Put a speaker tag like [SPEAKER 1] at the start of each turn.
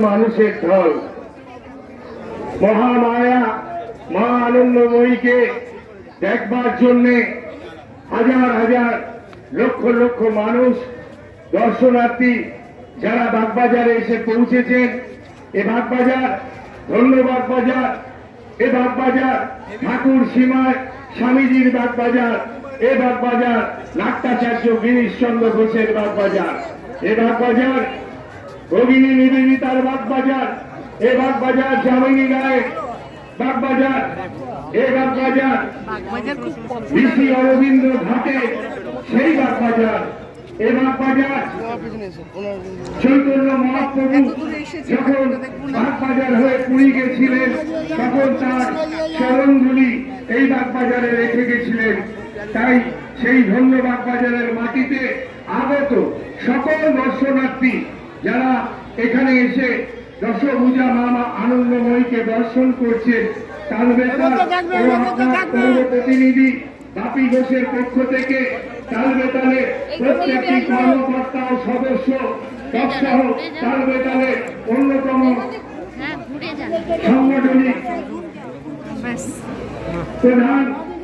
[SPEAKER 1] মানুষের ঢল মহামায়া মা আনন্দময়ীকে দেখবার জন্য হাজার হাজার লক্ষ লক্ষ মানুষ দর্শনার্থী যারা বাগবাজারে এসে পৌঁছেছেন। এ বাগবাজার ধন্যবাদ বাজার, এ বাগবাজার ঠাকুর সীমায় স্বামীজির বাগবাজার, এ বাগবাজার নাট্যাচার্য গিরিশচন্দ্র ঘোষের বাগবাজার, এ বাগবাজার ভগিনী নিবেদিতার বাগবাজার, এ বাগবাজার যামিনী রায়ের বাগবাজার, এ বাগবাজার ঋষি অরবিন্দ ঘাটে সেই বাগবাজার, এ বাগবাজার চৈতন্য মহাপ্রভু যখন বাগবাজার হয়ে পুরী গেছিলেন তখন তার চরণধুলি এই বাগবাজারে রেখে গেছিলেন। তাই সেই ধন্য বাগবাজারের মাটিতে আগত সকল দর্শনার্থী যারা এখানে এসে দশভূজা মা আনন্দময়ীকে দর্শন করছেন, তালবেতাল প্রতিনিধি বাপি ঘোষের পক্ষ থেকে তালবেতালে প্রত্যেকটি কর্মকর্তা ও সদস্য সহ তালবেতালের অন্যতম সাংগঠনিক প্রধান